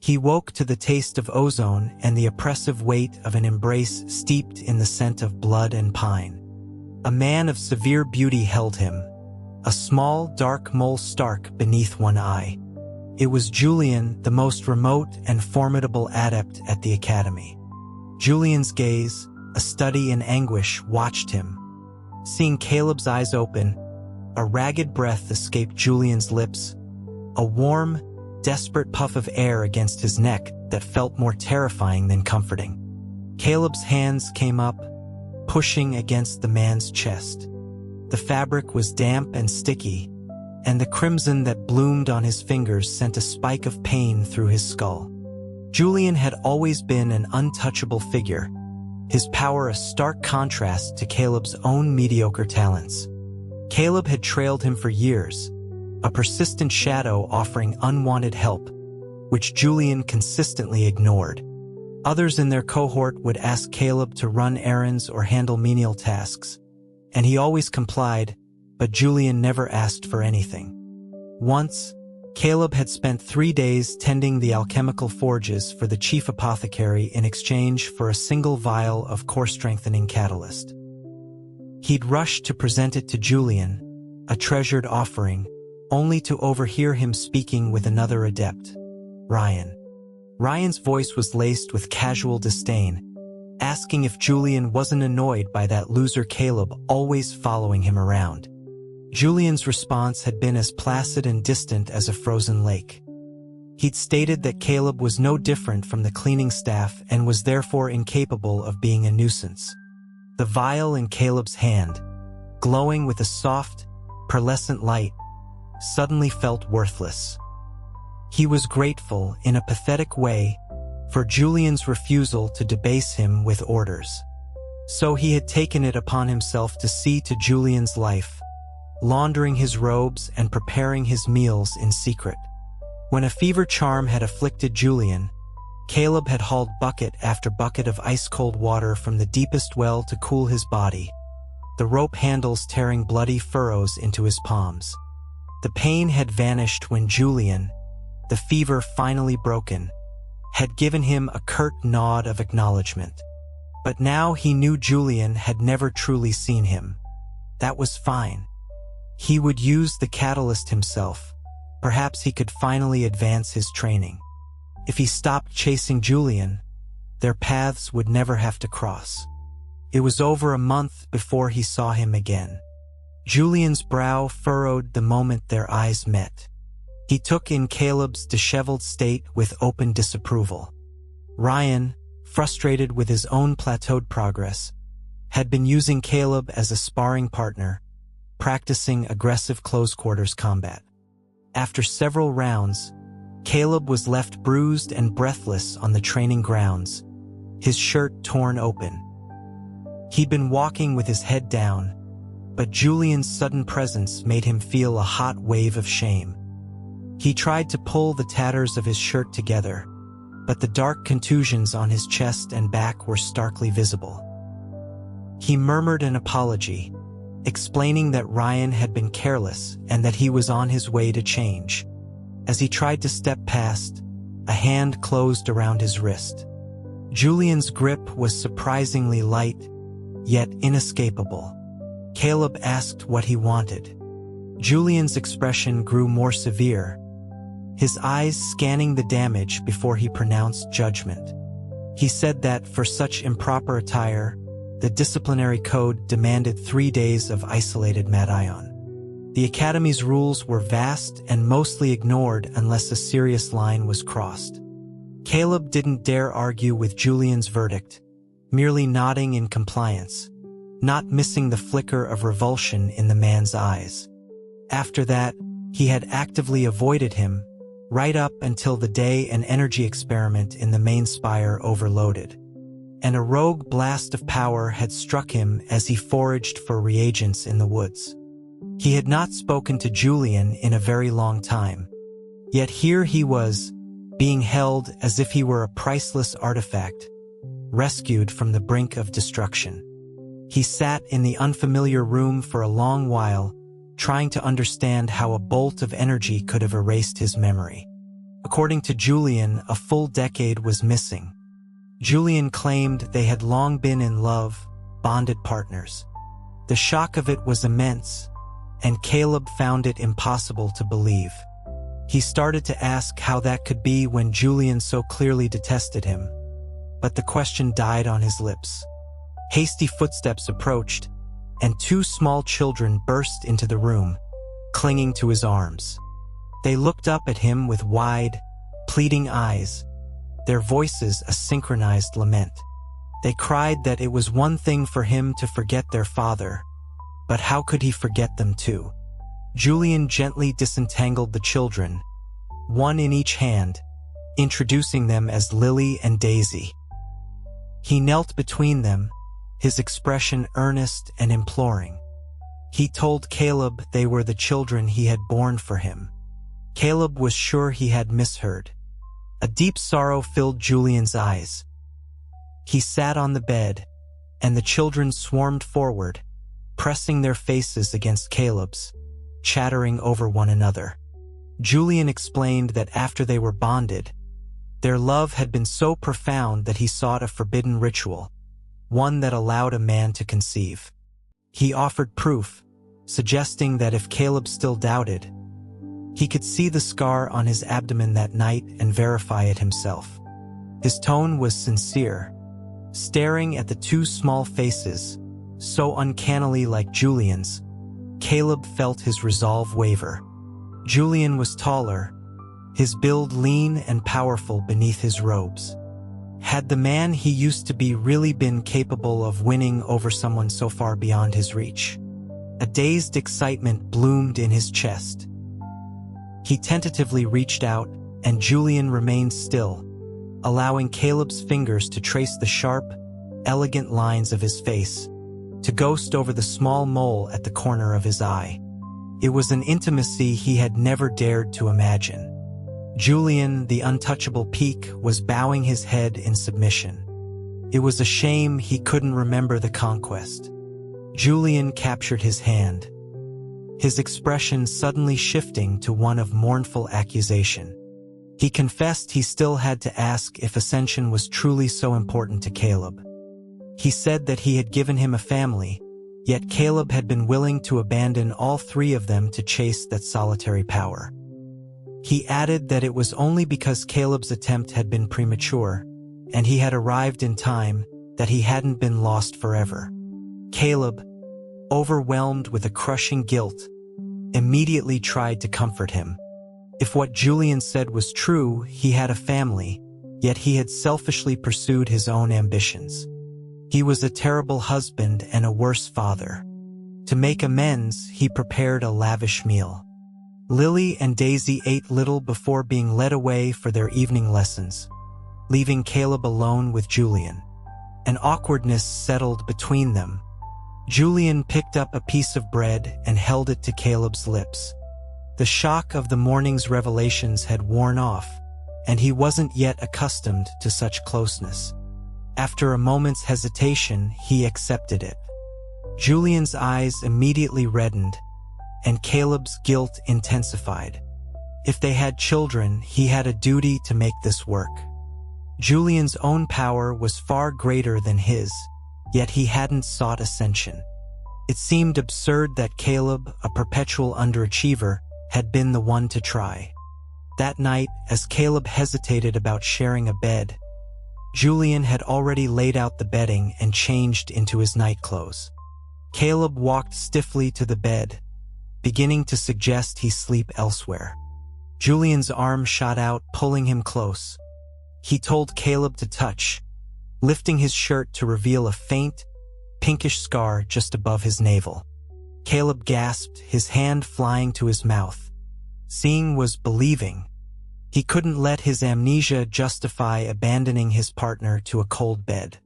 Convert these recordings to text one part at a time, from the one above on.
He woke to the taste of ozone and the oppressive weight of an embrace steeped in the scent of blood and pine. A man of severe beauty held him, a small, dark mole stark beneath one eye. It was Julian, the most remote and formidable adept at the academy. Julian's gaze, a study in anguish, watched him. Seeing Caleb's eyes open, a ragged breath escaped Julian's lips, a warm, desperate puff of air against his neck that felt more terrifying than comforting. Caleb's hands came up, pushing against the man's chest. The fabric was damp and sticky, and the crimson that bloomed on his fingers sent a spike of pain through his skull. Julian had always been an untouchable figure, his power a stark contrast to Caleb's own mediocre talents. Caleb had trailed him for years, a persistent shadow offering unwanted help, which Julian consistently ignored. Others in their cohort would ask Caleb to run errands or handle menial tasks, and he always complied, but Julian never asked for anything. Once, Caleb had spent 3 days tending the alchemical forges for the chief apothecary in exchange for a single vial of core-strengthening catalyst. He'd rushed to present it to Julian, a treasured offering, only to overhear him speaking with another adept, Ryan. Ryan's voice was laced with casual disdain, asking if Julian wasn't annoyed by that loser Caleb always following him around. Julian's response had been as placid and distant as a frozen lake. He'd stated that Caleb was no different from the cleaning staff and was therefore incapable of being a nuisance. The vial in Caleb's hand, glowing with a soft, pearlescent light, suddenly felt worthless. He was grateful, in a pathetic way, for Julian's refusal to debase him with orders. So he had taken it upon himself to see to Julian's life, laundering his robes and preparing his meals in secret. When a fever charm had afflicted Julian, Caleb had hauled bucket after bucket of ice-cold water from the deepest well to cool his body, the rope handles tearing bloody furrows into his palms. The pain had vanished when Julian, the fever finally broken, had given him a curt nod of acknowledgement. But now he knew Julian had never truly seen him. That was fine. He would use the catalyst himself. Perhaps he could finally advance his training. If he stopped chasing Julian, their paths would never have to cross. It was over a month before he saw him again. Julian's brow furrowed the moment their eyes met. He took in Caleb's disheveled state with open disapproval. Ryan, frustrated with his own plateaued progress, had been using Caleb as a sparring partner, practicing aggressive close-quarters combat. After several rounds, Caleb was left bruised and breathless on the training grounds, his shirt torn open. He'd been walking with his head down, but Julian's sudden presence made him feel a hot wave of shame. He tried to pull the tatters of his shirt together, but the dark contusions on his chest and back were starkly visible. He murmured an apology, explaining that Ryan had been careless and that he was on his way to change. As he tried to step past, a hand closed around his wrist. Julian's grip was surprisingly light, yet inescapable. Caleb asked what he wanted. Julian's expression grew more severe, his eyes scanning the damage before he pronounced judgment. He said that for such improper attire, the disciplinary code demanded 3 days of isolated Madion. The Academy's rules were vast and mostly ignored unless a serious line was crossed. Caleb didn't dare argue with Julian's verdict, merely nodding in compliance, not missing the flicker of revulsion in the man's eyes. After that, he had actively avoided him, right up until the day an energy experiment in the main spire overloaded. And a rogue blast of power had struck him as he foraged for reagents in the woods. He had not spoken to Julian in a very long time, yet here he was, being held as if he were a priceless artifact, rescued from the brink of destruction. He sat in the unfamiliar room for a long while, trying to understand how a bolt of energy could have erased his memory. According to Julian, a full decade was missing. Julian claimed they had long been in love, bonded partners. The shock of it was immense, and Caleb found it impossible to believe. He started to ask how that could be when Julian so clearly detested him, but the question died on his lips. Hasty footsteps approached, and two small children burst into the room, clinging to his arms. They looked up at him with wide, pleading eyes, their voices a synchronized lament. They cried that it was one thing for him to forget their father, but how could he forget them too? Julian gently disentangled the children, one in each hand, introducing them as Lily and Daisy. He knelt between them, his expression earnest and imploring. He told Caleb they were the children he had born for him. Caleb was sure he had misheard. A deep sorrow filled Julian's eyes. He sat on the bed, and the children swarmed forward, pressing their faces against Caleb's, chattering over one another. Julian explained that after they were bonded, their love had been so profound that he sought a forbidden ritual, one that allowed a man to conceive. He offered proof, suggesting that if Caleb still doubted, he could see the scar on his abdomen that night and verify it himself. His tone was sincere. Staring at the two small faces, so uncannily like Julian's, Caleb felt his resolve waver. Julian was taller, his build lean and powerful beneath his robes. Had the man he used to be really been capable of winning over someone so far beyond his reach? A dazed excitement bloomed in his chest. He tentatively reached out, and Julian remained still, allowing Caleb's fingers to trace the sharp, elegant lines of his face, to ghost over the small mole at the corner of his eye. It was an intimacy he had never dared to imagine. Julian, the untouchable peak, was bowing his head in submission. It was a shame he couldn't remember the conquest. Julian captured his hand, his expression suddenly shifting to one of mournful accusation. He confessed he still had to ask if ascension was truly so important to Caleb. He said that he had given him a family, yet Caleb had been willing to abandon all three of them to chase that solitary power. He added that it was only because Caleb's attempt had been premature, and he had arrived in time, that he hadn't been lost forever. Caleb, overwhelmed with a crushing guilt, immediately tried to comfort him. If what Julian said was true, he had a family, yet he had selfishly pursued his own ambitions. He was a terrible husband and a worse father. To make amends, he prepared a lavish meal. Lily and Daisy ate little before being led away for their evening lessons, leaving Caleb alone with Julian. An awkwardness settled between them. Julian picked up a piece of bread and held it to Caleb's lips. The shock of the morning's revelations had worn off, and he wasn't yet accustomed to such closeness. After a moment's hesitation, he accepted it. Julian's eyes immediately reddened, and Caleb's guilt intensified. If they had children, he had a duty to make this work. Julian's own power was far greater than his, yet he hadn't sought ascension. It seemed absurd that Caleb, a perpetual underachiever, had been the one to try. That night, as Caleb hesitated about sharing a bed, Julian had already laid out the bedding and changed into his nightclothes. Caleb walked stiffly to the bed, beginning to suggest he sleep elsewhere. Julian's arm shot out, pulling him close. He told Caleb to touch, lifting his shirt to reveal a faint, pinkish scar just above his navel. Caleb gasped, his hand flying to his mouth. Seeing was believing. He couldn't let his amnesia justify abandoning his partner to a cold bed.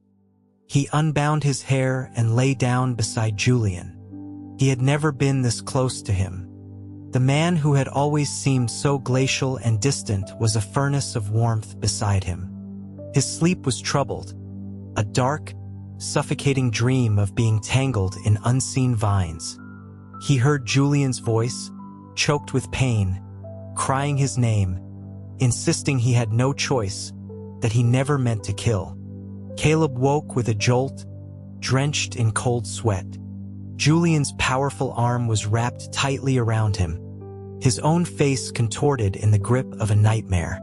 He unbound his hair and lay down beside Julian. He had never been this close to him. The man who had always seemed so glacial and distant was a furnace of warmth beside him. His sleep was troubled, a dark, suffocating dream of being tangled in unseen vines. He heard Julian's voice, choked with pain, crying his name, insisting he had no choice, that he never meant to kill. Caleb woke with a jolt, drenched in cold sweat. Julian's powerful arm was wrapped tightly around him, his own face contorted in the grip of a nightmare.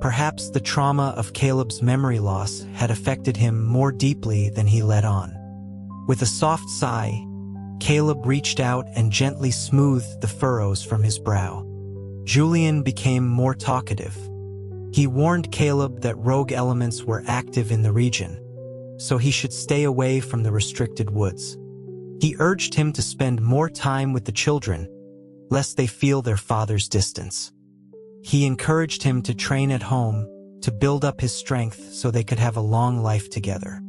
Perhaps the trauma of Caleb's memory loss had affected him more deeply than he let on. With a soft sigh, Caleb reached out and gently smoothed the furrows from his brow. Julian became more talkative. He warned Caleb that rogue elements were active in the region, so he should stay away from the restricted woods. He urged him to spend more time with the children, lest they feel their father's distance. He encouraged him to train at home, to build up his strength so they could have a long life together.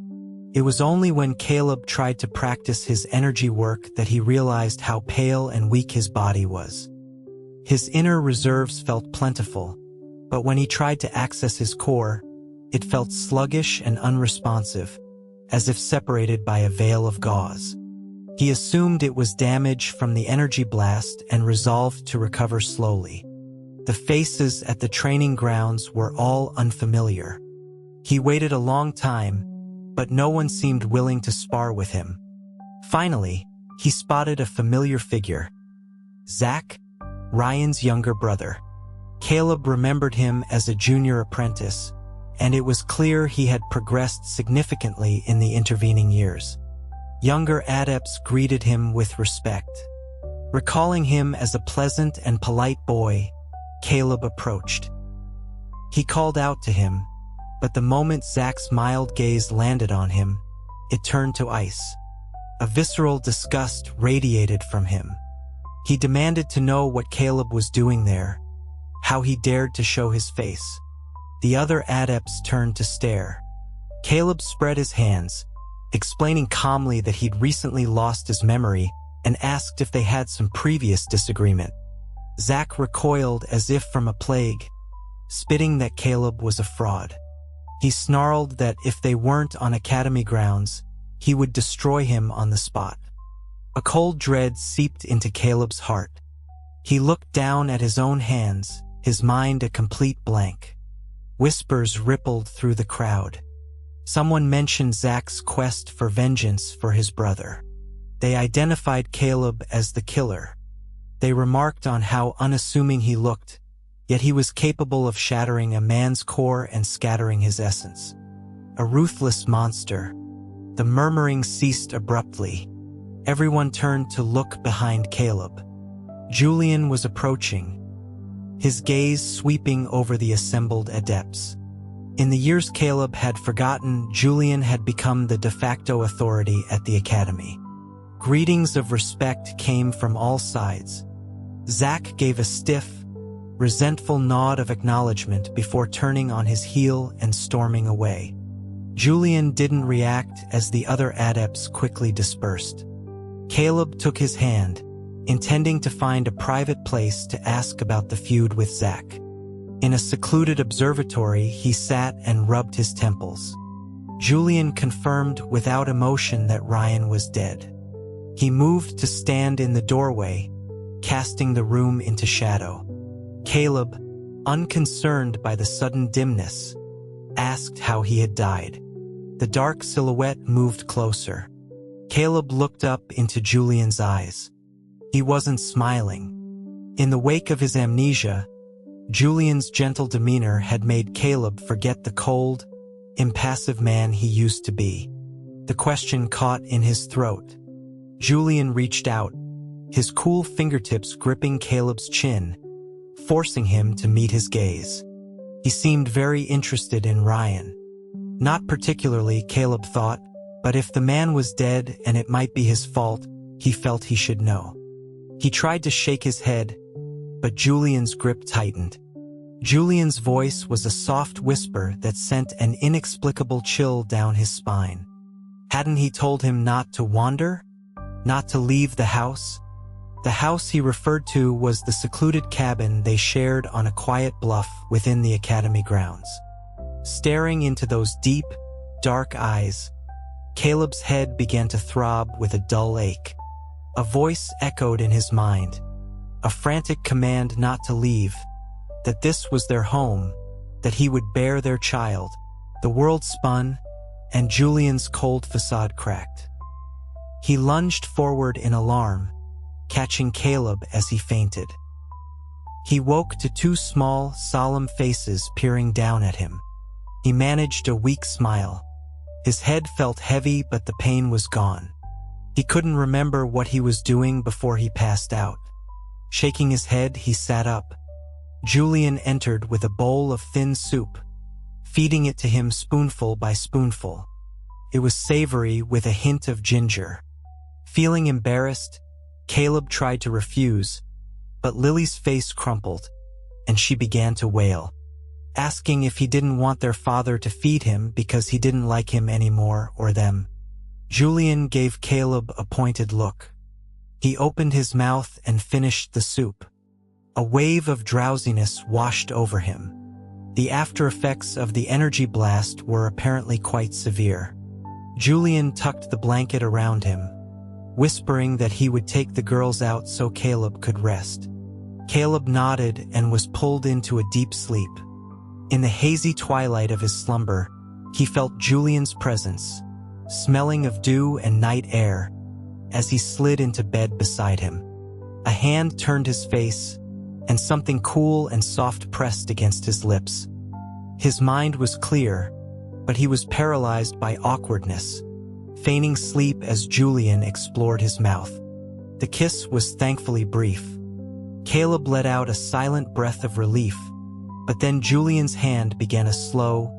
It was only when Caleb tried to practice his energy work that he realized how pale and weak his body was. His inner reserves felt plentiful, but when he tried to access his core, it felt sluggish and unresponsive, as if separated by a veil of gauze. He assumed it was damage from the energy blast and resolved to recover slowly. The faces at the training grounds were all unfamiliar. He waited a long time, but no one seemed willing to spar with him. Finally, he spotted a familiar figure. Zach, Ryan's younger brother. Caleb remembered him as a junior apprentice, and it was clear he had progressed significantly in the intervening years. Younger adepts greeted him with respect. Recalling him as a pleasant and polite boy, Caleb approached. He called out to him, but the moment Zach's mild gaze landed on him, it turned to ice. A visceral disgust radiated from him. He demanded to know what Caleb was doing there, how he dared to show his face. The other adepts turned to stare. Caleb spread his hands, explaining calmly that he'd recently lost his memory and asked if they had some previous disagreement. Zach recoiled as if from a plague, spitting that Caleb was a fraud. He snarled that if they weren't on academy grounds, he would destroy him on the spot. A cold dread seeped into Caleb's heart. He looked down at his own hands, his mind a complete blank. Whispers rippled through the crowd. Someone mentioned Zach's quest for vengeance for his brother. They identified Caleb as the killer. They remarked on how unassuming he looked, yet he was capable of shattering a man's core and scattering his essence. A ruthless monster. The murmuring ceased abruptly. Everyone turned to look behind Caleb. Julian was approaching, his gaze sweeping over the assembled adepts. In the years Caleb had forgotten, Julian had become the de facto authority at the academy. Greetings of respect came from all sides. Zach gave a stiff, resentful nod of acknowledgement before turning on his heel and storming away. Julian didn't react as the other adepts quickly dispersed. Caleb took his hand, intending to find a private place to ask about the feud with Zach. In a secluded observatory, he sat and rubbed his temples. Julian confirmed without emotion that Ryan was dead. He moved to stand in the doorway, casting the room into shadow. Caleb, unconcerned by the sudden dimness, asked how he had died. The dark silhouette moved closer. Caleb looked up into Julian's eyes. He wasn't smiling. In the wake of his amnesia, Julian's gentle demeanor had made Caleb forget the cold, impassive man he used to be. The question caught in his throat. Julian reached out, his cool fingertips gripping Caleb's chin, forcing him to meet his gaze. He seemed very interested in Ryan. Not particularly, Caleb thought, but if the man was dead and it might be his fault, he felt he should know. He tried to shake his head, but Julian's grip tightened. Julian's voice was a soft whisper that sent an inexplicable chill down his spine. Hadn't he told him not to wander? Not to leave the house? The house he referred to was the secluded cabin they shared on a quiet bluff within the academy grounds. Staring into those deep, dark eyes, Caleb's head began to throb with a dull ache. A voice echoed in his mind, a frantic command not to leave, that this was their home, that he would bear their child. The world spun, and Julian's cold facade cracked. He lunged forward in alarm, catching Caleb as he fainted. He woke to two small, solemn faces peering down at him. He managed a weak smile. His head felt heavy, but the pain was gone. He couldn't remember what he was doing before he passed out. Shaking his head, he sat up. Julian entered with a bowl of thin soup, feeding it to him spoonful by spoonful. It was savory with a hint of ginger. Feeling embarrassed, Caleb tried to refuse, but Lily's face crumpled, and she began to wail, asking if he didn't want their father to feed him because he didn't like him anymore or them. Julian gave Caleb a pointed look. He opened his mouth and finished the soup. A wave of drowsiness washed over him. The after effects of the energy blast were apparently quite severe. Julian tucked the blanket around him, whispering that he would take the girls out so Caleb could rest. Caleb nodded and was pulled into a deep sleep. In the hazy twilight of his slumber, he felt Julian's presence, smelling of dew and night air, as he slid into bed beside him. A hand turned his face, and something cool and soft pressed against his lips. His mind was clear, but he was paralyzed by awkwardness, feigning sleep as Julian explored his mouth. The kiss was thankfully brief. Caleb let out a silent breath of relief, but then Julian's hand began a slow,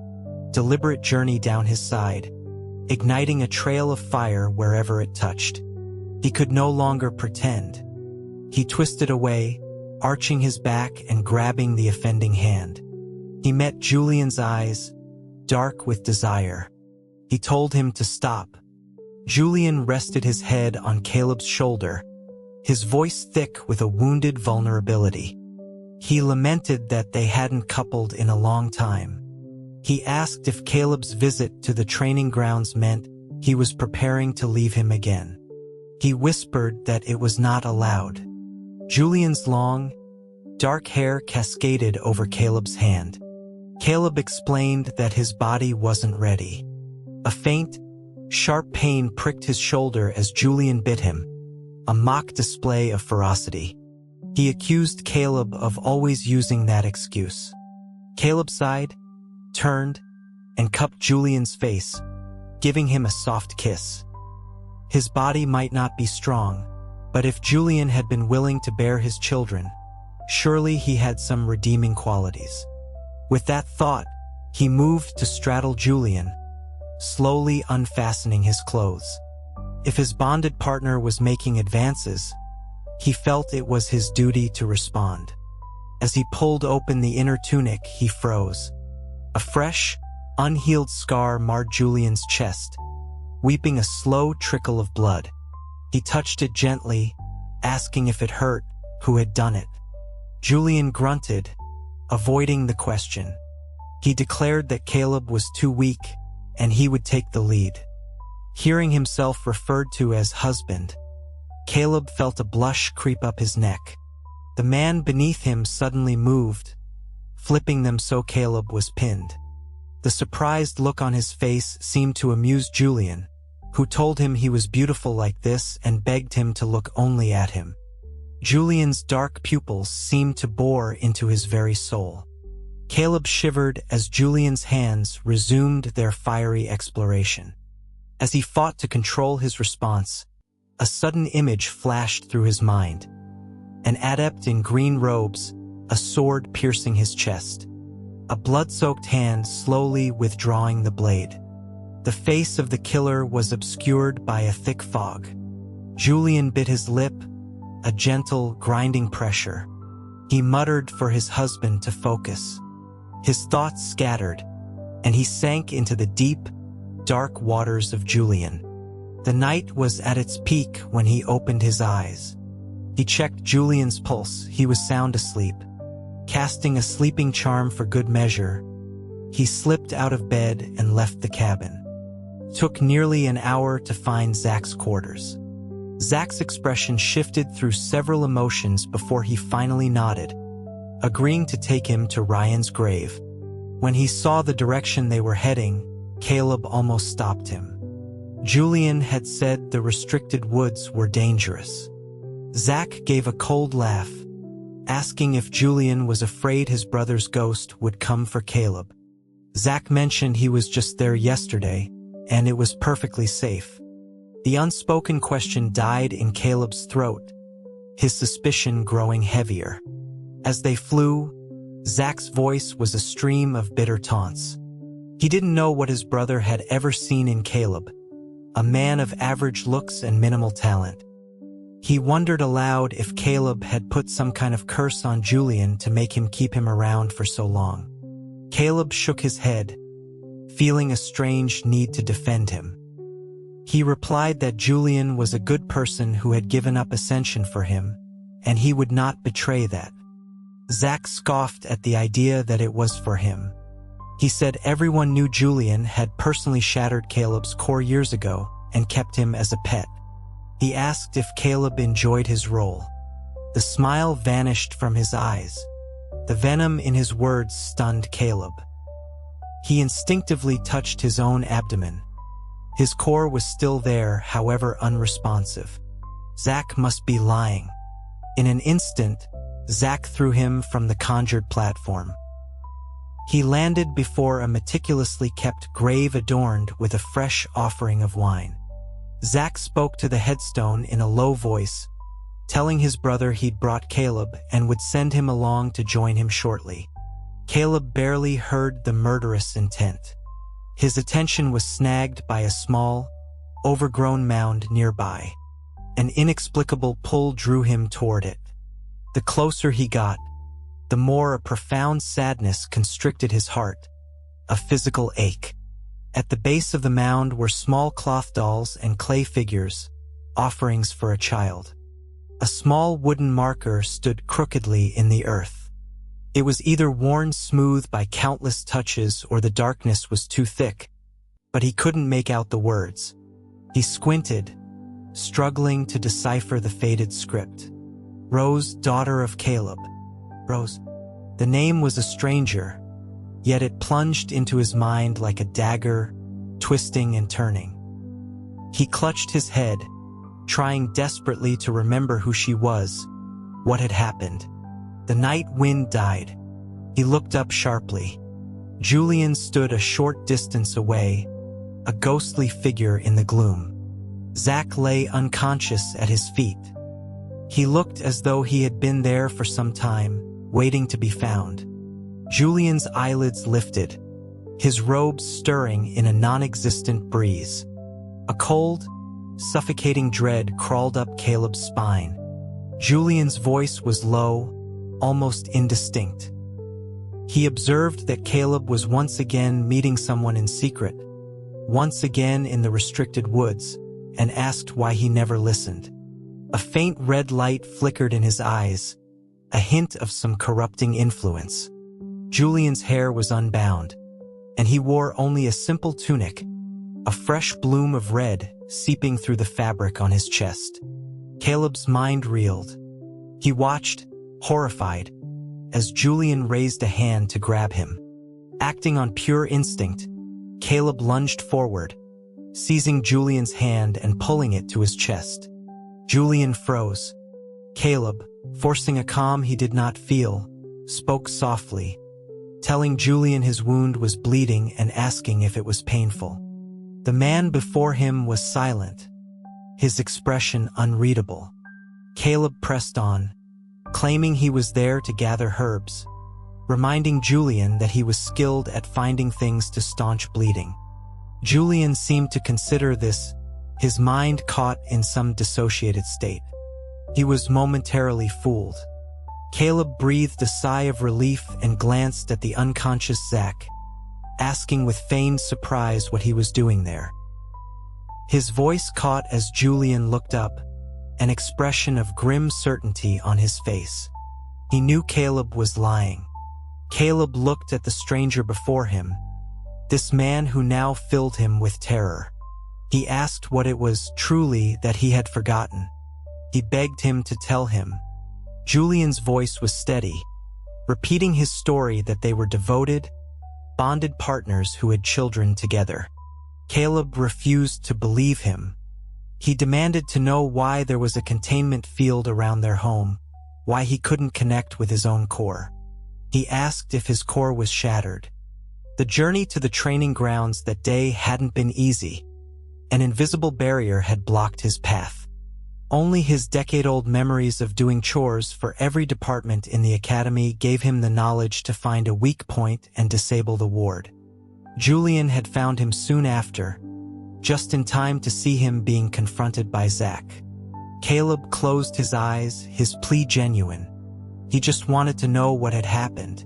deliberate journey down his side, igniting a trail of fire wherever it touched. He could no longer pretend. He twisted away, arching his back and grabbing the offending hand. He met Julian's eyes, dark with desire. He told him to stop. Julian rested his head on Caleb's shoulder, his voice thick with a wounded vulnerability. He lamented that they hadn't coupled in a long time. He asked if Caleb's visit to the training grounds meant he was preparing to leave him again. He whispered that it was not allowed. Julian's long, dark hair cascaded over Caleb's hand. Caleb explained that his body wasn't ready. A faint, sharp pain pricked his shoulder as Julian bit him, a mock display of ferocity. He accused Caleb of always using that excuse. Caleb sighed, turned, and cupped Julian's face, giving him a soft kiss. His body might not be strong, but if Julian had been willing to bear his children, surely he had some redeeming qualities. With that thought, he moved to straddle Julian, slowly unfastening his clothes. If his bonded partner was making advances, he felt it was his duty to respond. As he pulled open the inner tunic, he froze. A fresh, unhealed scar marred Julian's chest, weeping a slow trickle of blood. He touched it gently, asking if it hurt, who had done it. Julian grunted, avoiding the question. He declared that Caleb was too weak, and he would take the lead. Hearing himself referred to as husband, Caleb felt a blush creep up his neck. The man beneath him suddenly moved, flipping them so Caleb was pinned. The surprised look on his face seemed to amuse Julian, who told him he was beautiful like this and begged him to look only at him. Julian's dark pupils seemed to bore into his very soul. Caleb shivered as Julian's hands resumed their fiery exploration. As he fought to control his response, a sudden image flashed through his mind. An adept in green robes, a sword piercing his chest. A blood-soaked hand slowly withdrawing the blade. The face of the killer was obscured by a thick fog. Julian bit his lip, a gentle, grinding pressure. He muttered for his husband to focus. His thoughts scattered, and he sank into the deep, dark waters of Julian. The night was at its peak when he opened his eyes. He checked Julian's pulse. He was sound asleep. Casting a sleeping charm for good measure, he slipped out of bed and left the cabin. Took nearly an hour to find Zach's quarters. Zach's expression shifted through several emotions before he finally nodded. agreeing to take him to Ryan's grave. When he saw the direction they were heading, Caleb almost stopped him. Julian had said the restricted woods were dangerous. Zach gave a cold laugh, asking if Julian was afraid his brother's ghost would come for Caleb. Zach mentioned he was just there yesterday, and it was perfectly safe. The unspoken question died in Caleb's throat, his suspicion growing heavier. As they flew, Zach's voice was a stream of bitter taunts. He didn't know what his brother had ever seen in Caleb, a man of average looks and minimal talent. He wondered aloud if Caleb had put some kind of curse on Julian to make him keep him around for so long. Caleb shook his head, feeling a strange need to defend him. He replied that Julian was a good person who had given up Ascension for him, and he would not betray that. Zach scoffed at the idea that it was for him. He said everyone knew Julian had personally shattered Caleb's core years ago and kept him as a pet. He asked if Caleb enjoyed his role. The smile vanished from his eyes. The venom in his words stunned Caleb. He instinctively touched his own abdomen. His core was still there, however unresponsive. Zach must be lying. In an instant, Zach threw him from the conjured platform. He landed before a meticulously kept grave adorned with a fresh offering of wine. Zach spoke to the headstone in a low voice, telling his brother he'd brought Caleb and would send him along to join him shortly. Caleb barely heard the murderous intent. His attention was snagged by a small, overgrown mound nearby. An inexplicable pull drew him toward it. The closer he got, the more a profound sadness constricted his heart, a physical ache. At the base of the mound were small cloth dolls and clay figures, offerings for a child. A small wooden marker stood crookedly in the earth. It was either worn smooth by countless touches or the darkness was too thick, but he couldn't make out the words. He squinted, struggling to decipher the faded script. Rose, daughter of Caleb. Rose. The name was a stranger, yet it plunged into his mind like a dagger, twisting and turning. He clutched his head, trying desperately to remember who she was, what had happened. The night wind died. He looked up sharply. Julian stood a short distance away, a ghostly figure in the gloom. Zach lay unconscious at his feet. He looked as though he had been there for some time, waiting to be found. Julian's eyelids lifted, his robes stirring in a non-existent breeze. A cold, suffocating dread crawled up Caleb's spine. Julian's voice was low, almost indistinct. He observed that Caleb was once again meeting someone in secret, once again in the restricted woods, and asked why he never listened. A faint red light flickered in his eyes, a hint of some corrupting influence. Julian's hair was unbound, and he wore only a simple tunic, a fresh bloom of red seeping through the fabric on his chest. Caleb's mind reeled. He watched, horrified, as Julian raised a hand to grab him. Acting on pure instinct, Caleb lunged forward, seizing Julian's hand and pulling it to his chest. Julian froze. Caleb, forcing a calm he did not feel, spoke softly, telling Julian his wound was bleeding and asking if it was painful. The man before him was silent, his expression unreadable. Caleb pressed on, claiming he was there to gather herbs, reminding Julian that he was skilled at finding things to staunch bleeding. Julian seemed to consider this, his mind caught in some dissociated state. He was momentarily fooled. Caleb breathed a sigh of relief and glanced at the unconscious Zach, asking with feigned surprise what he was doing there. His voice caught as Julian looked up, an expression of grim certainty on his face. He knew Caleb was lying. Caleb looked at the stranger before him, this man who now filled him with terror. He asked what it was truly that he had forgotten. He begged him to tell him. Julian's voice was steady, repeating his story that they were devoted, bonded partners who had children together. Caleb refused to believe him. He demanded to know why there was a containment field around their home, why he couldn't connect with his own core. He asked if his core was shattered. The journey to the training grounds that day hadn't been easy. An invisible barrier had blocked his path. Only his decade-old memories of doing chores for every department in the academy gave him the knowledge to find a weak point and disable the ward. Julian had found him soon after, just in time to see him being confronted by Zach. Caleb closed his eyes, his plea genuine. He just wanted to know what had happened.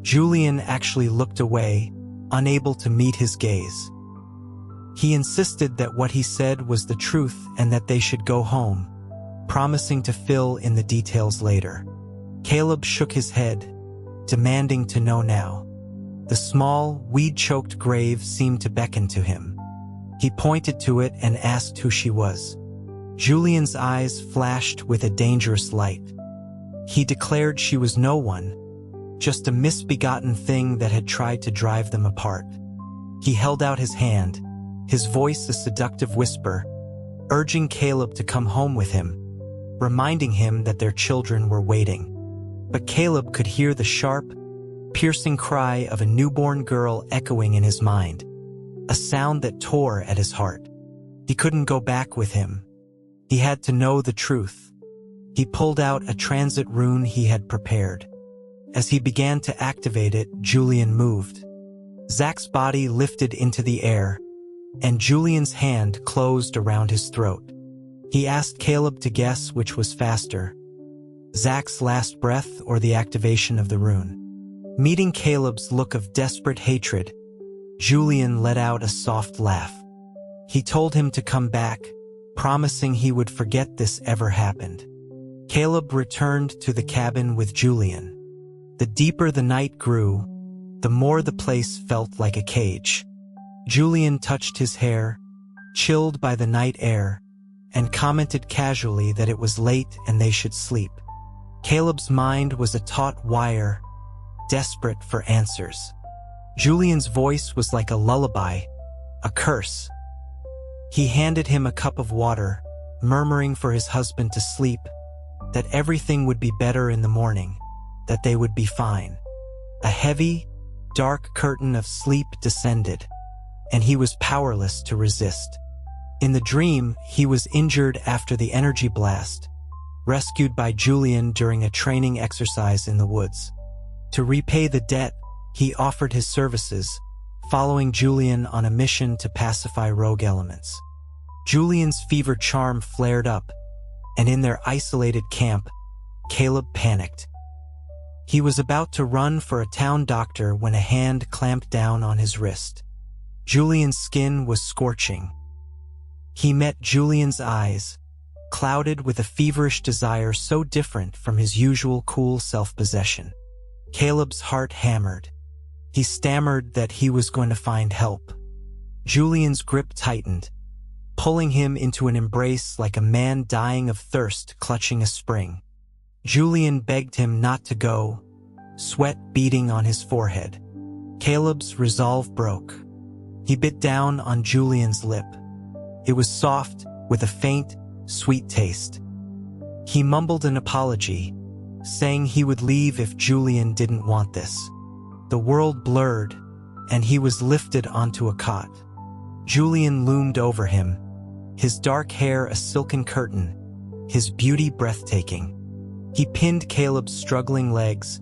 Julian actually looked away, unable to meet his gaze. He insisted that what he said was the truth and that they should go home, promising to fill in the details later. Caleb shook his head, demanding to know now. The small, weed-choked grave seemed to beckon to him. He pointed to it and asked who she was. Julian's eyes flashed with a dangerous light. He declared she was no one, just a misbegotten thing that had tried to drive them apart. He held out his hand, his voice a seductive whisper, urging Caleb to come home with him, reminding him that their children were waiting. But Caleb could hear the sharp, piercing cry of a newborn girl echoing in his mind, a sound that tore at his heart. He couldn't go back with him. He had to know the truth. He pulled out a transit rune he had prepared. As he began to activate it, Julian moved. Zach's body lifted into the air, and Julian's hand closed around his throat. He asked Caleb to guess which was faster, Zach's last breath or the activation of the rune. Meeting Caleb's look of desperate hatred, Julian let out a soft laugh. He told him to come back, promising he would forget this ever happened. Caleb returned to the cabin with Julian. The deeper the night grew, the more the place felt like a cage. Julian touched his hair, chilled by the night air, and commented casually that it was late and they should sleep. Caleb's mind was a taut wire, desperate for answers. Julian's voice was like a lullaby, a curse. He handed him a cup of water, murmuring for his husband to sleep, that everything would be better in the morning, that they would be fine. A heavy, dark curtain of sleep descended, and he was powerless to resist. In the dream, he was injured after the energy blast, rescued by Julian during a training exercise in the woods. To repay the debt, he offered his services, following Julian on a mission to pacify rogue elements. Julian's fever charm flared up, and in their isolated camp, Caleb panicked. He was about to run for a town doctor when a hand clamped down on his wrist. Julian's skin was scorching. He met Julian's eyes, clouded with a feverish desire so different from his usual cool self-possession. Caleb's heart hammered. He stammered that he was going to find help. Julian's grip tightened, pulling him into an embrace like a man dying of thirst clutching a spring. Julian begged him not to go, sweat beading on his forehead. Caleb's resolve broke. He bit down on Julian's lip. It was soft, with a faint, sweet taste. He mumbled an apology, saying he would leave if Julian didn't want this. The world blurred, and he was lifted onto a cot. Julian loomed over him, his dark hair a silken curtain, his beauty breathtaking. He pinned Caleb's struggling legs,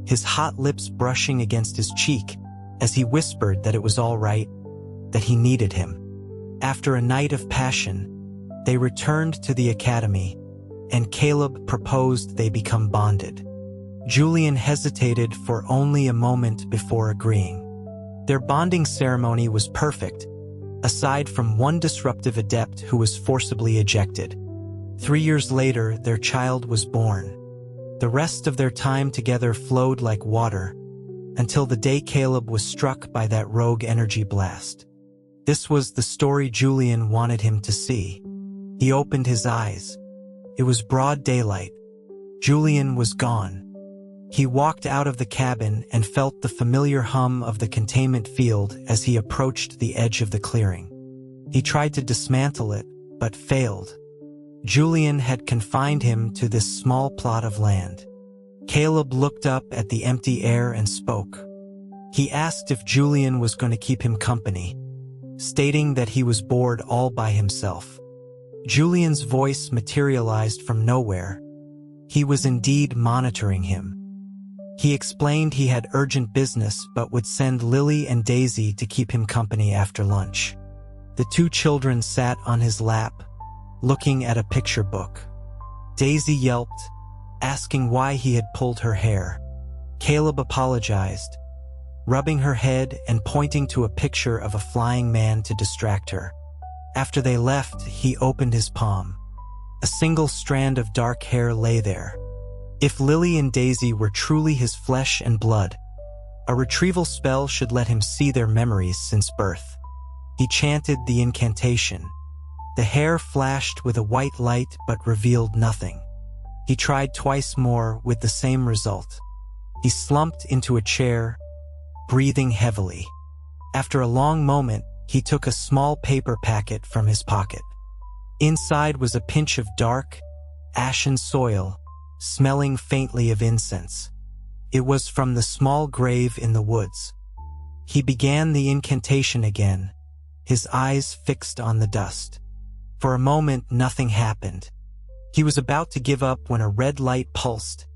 his hot lips brushing against his cheek, as he whispered that it was all right, that he needed him. After a night of passion, they returned to the academy, and Caleb proposed they become bonded. Julian hesitated for only a moment before agreeing. Their bonding ceremony was perfect, aside from one disruptive adept who was forcibly ejected. 3 years later, their child was born. The rest of their time together flowed like water, until the day Caleb was struck by that rogue energy blast. This was the story Julian wanted him to see. He opened his eyes. It was broad daylight. Julian was gone. He walked out of the cabin and felt the familiar hum of the containment field as he approached the edge of the clearing. He tried to dismantle it, but failed. Julian had confined him to this small plot of land. Caleb looked up at the empty air and spoke. He asked if Julian was going to keep him company, stating that he was bored all by himself. Julian's voice materialized from nowhere. He was indeed monitoring him. He explained he had urgent business but would send Lily and Daisy to keep him company after lunch. The two children sat on his lap, looking at a picture book. Daisy yelped, asking why he had pulled her hair. Caleb apologized, rubbing her head and pointing to a picture of a flying man to distract her. After they left, he opened his palm. A single strand of dark hair lay there. If Lily and Daisy were truly his flesh and blood, a retrieval spell should let him see their memories since birth. He chanted the incantation. The hair flashed with a white light but revealed nothing. He tried twice more with the same result. He slumped into a chair, breathing heavily. After a long moment, he took a small paper packet from his pocket. Inside was a pinch of dark, ashen soil, smelling faintly of incense. It was from the small grave in the woods. He began the incantation again, his eyes fixed on the dust. For a moment, nothing happened. He was about to give up when a red light pulsed,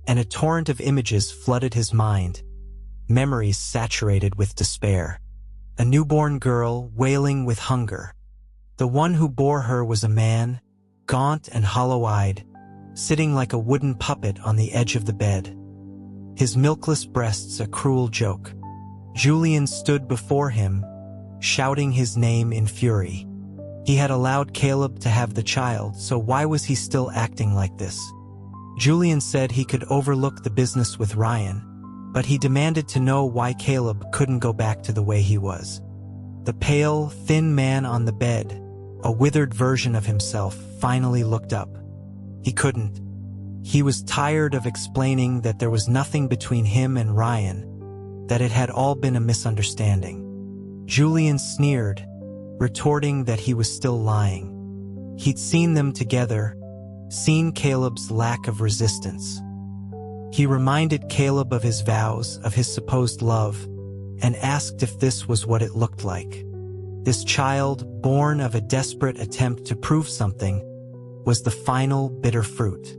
and a torrent of images flooded his mind, memories saturated with despair. A newborn girl wailing with hunger. The one who bore her was a man, gaunt and hollow-eyed, sitting like a wooden puppet on the edge of the bed. His milkless breasts a cruel joke. Julian stood before him, shouting his name in fury. He had allowed Caleb to have the child, so why was he still acting like this? Julian said he could overlook the business with Ryan, but he demanded to know why Caleb couldn't go back to the way he was. The pale, thin man on the bed, a withered version of himself, finally looked up. He couldn't. He was tired of explaining that there was nothing between him and Ryan, that it had all been a misunderstanding. Julian sneered, retorting that he was still lying. He'd seen them together, seen Caleb's lack of resistance. He reminded Caleb of his vows, of his supposed love, and asked if this was what it looked like. This child, born of a desperate attempt to prove something, was the final bitter fruit.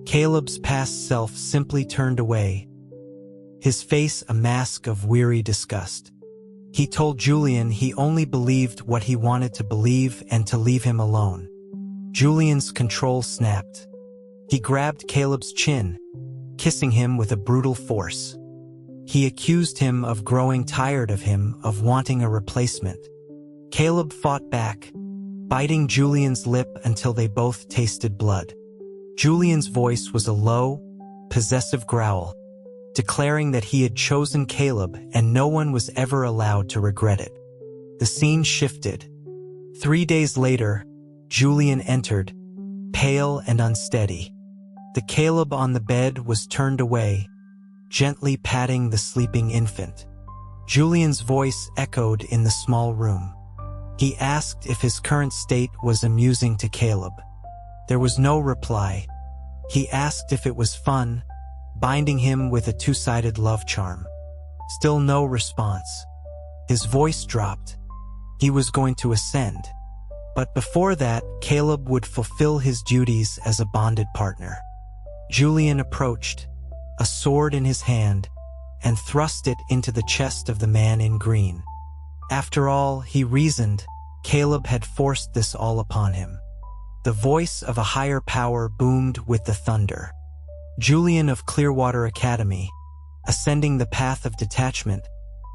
Caleb's past self simply turned away, his face a mask of weary disgust. He told Julian he only believed what he wanted to believe and to leave him alone. Julian's control snapped. He grabbed Caleb's chin, kissing him with a brutal force. He accused him of growing tired of him, of wanting a replacement. Caleb fought back, biting Julian's lip until they both tasted blood. Julian's voice was a low, possessive growl, declaring that he had chosen Caleb and no one was ever allowed to regret it. The scene shifted. 3 days later, Julian entered, pale and unsteady. The Caleb on the bed was turned away, gently patting the sleeping infant. Julian's voice echoed in the small room. He asked if his current state was amusing to Caleb. There was no reply. He asked if it was fun, binding him with a two-sided love charm. Still no response. His voice dropped. He was going to ascend. But before that, Caleb would fulfill his duties as a bonded partner. Julian approached, a sword in his hand, and thrust it into the chest of the man in green. After all, he reasoned, Caleb had forced this all upon him. The voice of a higher power boomed with the thunder. Julian of Clearwater Academy, ascending the path of detachment,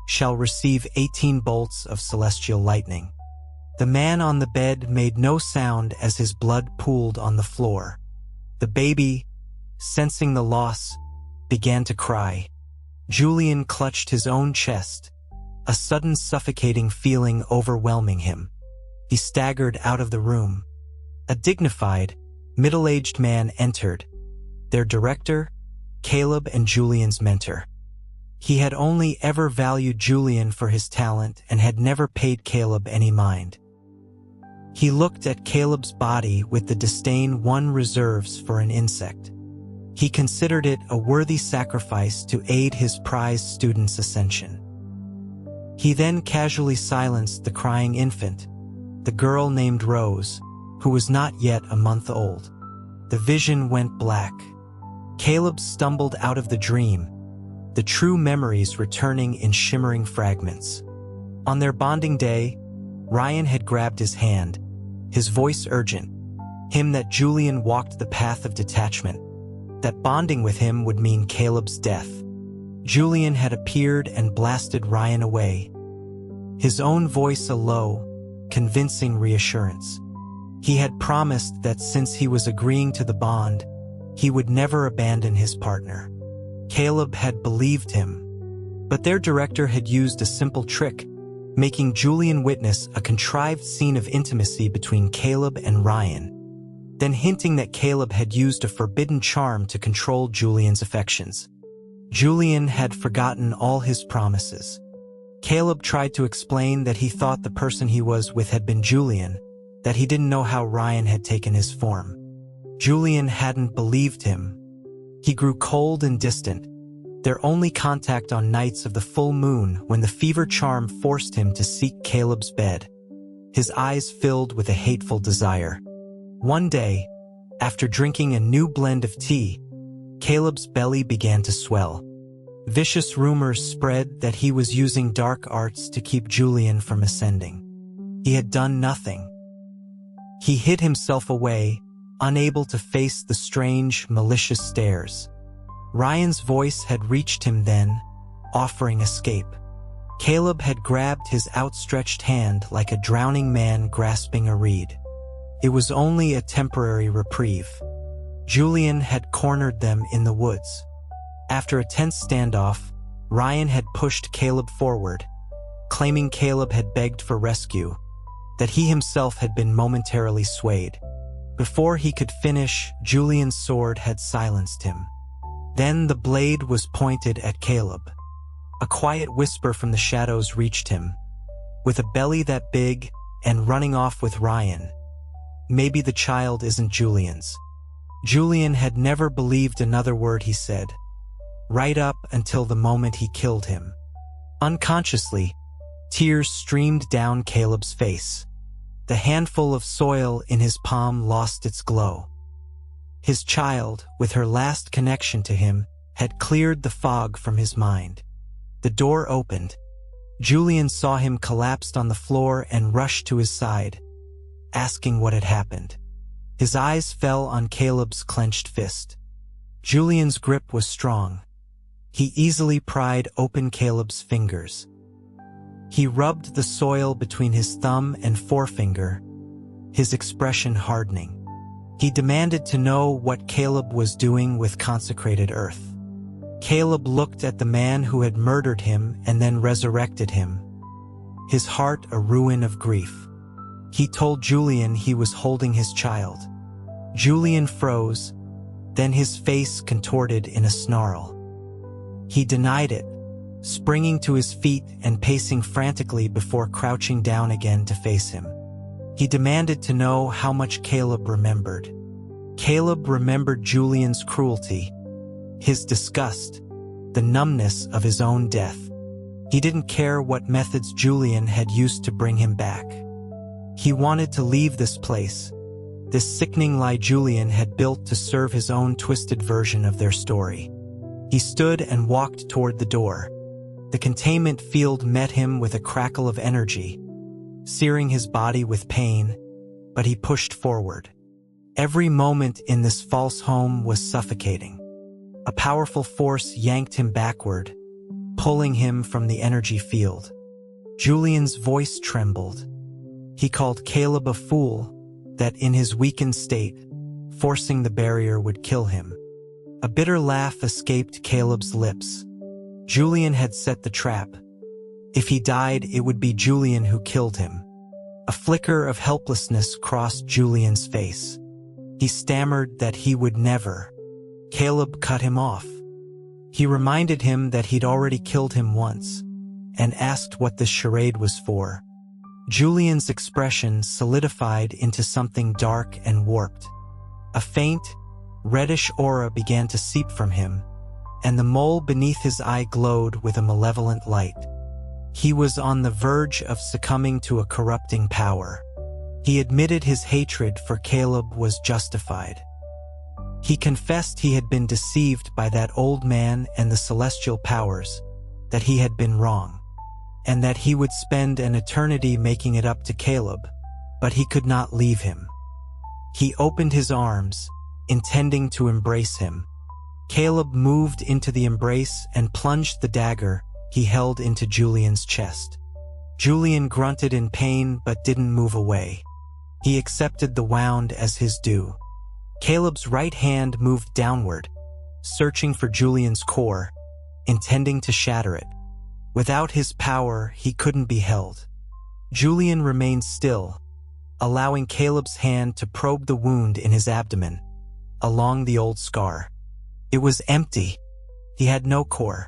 shall receive 18 bolts of celestial lightning. The man on the bed made no sound as his blood pooled on the floor. The baby, sensing the loss, began to cry. Julian clutched his own chest, a sudden suffocating feeling overwhelming him. He staggered out of the room. A dignified, middle-aged man entered. Their director, Caleb and Julian's mentor. He had only ever valued Julian for his talent and had never paid Caleb any mind. He looked at Caleb's body with the disdain one reserves for an insect. He considered it a worthy sacrifice to aid his prize student's ascension. He then casually silenced the crying infant, the girl named Rose, who was not yet a month old. The vision went black. Caleb stumbled out of the dream, the true memories returning in shimmering fragments. On their bonding day, Ryan had grabbed his hand, his voice urgent, him that Julian walked the path of detachment, that bonding with him would mean Caleb's death. Julian had appeared and blasted Ryan away, his own voice a low, convincing reassurance. He had promised that since he was agreeing to the bond, he would never abandon his partner. Caleb had believed him, but their director had used a simple trick, making Julian witness a contrived scene of intimacy between Caleb and Ryan, then hinting that Caleb had used a forbidden charm to control Julian's affections. Julian had forgotten all his promises. Caleb tried to explain that he thought the person he was with had been Julian, that he didn't know how Ryan had taken his form. Julian hadn't believed him. He grew cold and distant, their only contact on nights of the full moon when the fever charm forced him to seek Caleb's bed. His eyes filled with a hateful desire. One day, after drinking a new blend of tea, Caleb's belly began to swell. Vicious rumors spread that he was using dark arts to keep Julian from ascending. He had done nothing. He hid himself away, unable to face the strange, malicious stares. Ryan's voice had reached him then, offering escape. Caleb had grabbed his outstretched hand like a drowning man grasping a reed. It was only a temporary reprieve. Julian had cornered them in the woods. After a tense standoff, Ryan had pushed Caleb forward, claiming Caleb had begged for rescue, that he himself had been momentarily swayed. Before he could finish, Julian's sword had silenced him. Then the blade was pointed at Caleb. A quiet whisper from the shadows reached him. With a belly that big and running off with Ryan, maybe the child isn't Julian's. Julian had never believed another word he said, right up until the moment he killed him. Unconsciously, tears streamed down Caleb's face. The handful of soil in his palm lost its glow. His child, with her last connection to him, had cleared the fog from his mind. The door opened. Julian saw him collapsed on the floor and rushed to his side, asking what had happened. His eyes fell on Caleb's clenched fist. Julian's grip was strong. He easily pried open Caleb's fingers. He rubbed the soil between his thumb and forefinger, his expression hardening. He demanded to know what Caleb was doing with consecrated earth. Caleb looked at the man who had murdered him and then resurrected him, his heart a ruin of grief. He told Julian he was holding his child. Julian froze, then his face contorted in a snarl. He denied it, springing to his feet and pacing frantically before crouching down again to face him. He demanded to know how much Caleb remembered. Caleb remembered Julian's cruelty, his disgust, the numbness of his own death. He didn't care what methods Julian had used to bring him back. He wanted to leave this place, this sickening lie Julian had built to serve his own twisted version of their story. He stood and walked toward the door. The containment field met him with a crackle of energy, searing his body with pain, but he pushed forward. Every moment in this false home was suffocating. A powerful force yanked him backward, pulling him from the energy field. Julian's voice trembled. He called Caleb a fool, that in his weakened state, forcing the barrier would kill him. A bitter laugh escaped Caleb's lips. Julian had set the trap. If he died, it would be Julian who killed him. A flicker of helplessness crossed Julian's face. He stammered that he would never. Caleb cut him off. He reminded him that he'd already killed him once, and asked what this charade was for. Julian's expression solidified into something dark and warped. A faint, reddish aura began to seep from him, and the mole beneath his eye glowed with a malevolent light. He was on the verge of succumbing to a corrupting power. He admitted his hatred for Caleb was justified. He confessed he had been deceived by that old man and the celestial powers, that he had been wrong, and that he would spend an eternity making it up to Caleb, but he could not leave him. He opened his arms, intending to embrace him. Caleb moved into the embrace and plunged the dagger he held into Julian's chest. Julian grunted in pain but didn't move away. He accepted the wound as his due. Caleb's right hand moved downward, searching for Julian's core, intending to shatter it. Without his power, he couldn't be held. Julian remained still, allowing Caleb's hand to probe the wound in his abdomen, along the old scar. It was empty. He had no core.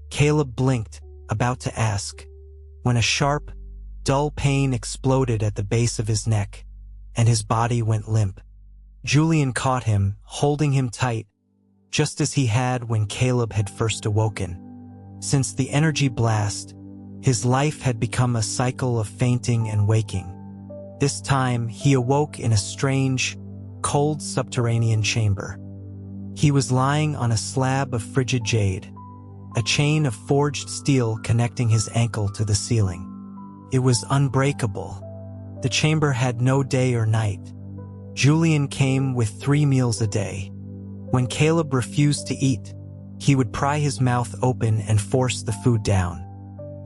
Caleb blinked, about to ask, when a sharp, dull pain exploded at the base of his neck, and his body went limp. Julian caught him, holding him tight, just as he had when Caleb had first awoken. Since the energy blast, his life had become a cycle of fainting and waking. This time, he awoke in a strange, cold subterranean chamber. He was lying on a slab of frigid jade, a chain of forged steel connecting his ankle to the ceiling. It was unbreakable. The chamber had no day or night. Julian came with 3 meals a day. When Caleb refused to eat, he would pry his mouth open and force the food down.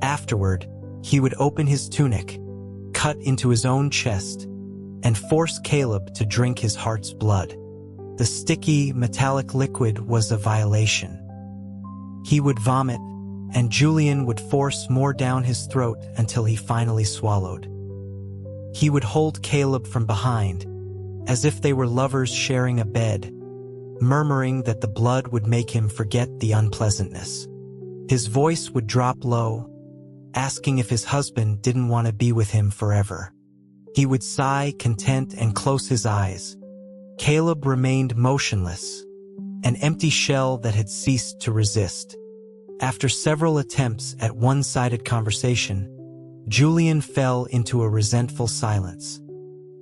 Afterward, he would open his tunic, cut into his own chest, and force Caleb to drink his heart's blood. The sticky, metallic liquid was a violation. He would vomit, and Julian would force more down his throat until he finally swallowed. He would hold Caleb from behind, as if they were lovers sharing a bed, murmuring that the blood would make him forget the unpleasantness. His voice would drop low, asking if his husband didn't want to be with him forever. He would sigh, content, and close his eyes. Caleb remained motionless, an empty shell that had ceased to resist. After several attempts at one-sided conversation, Julian fell into a resentful silence.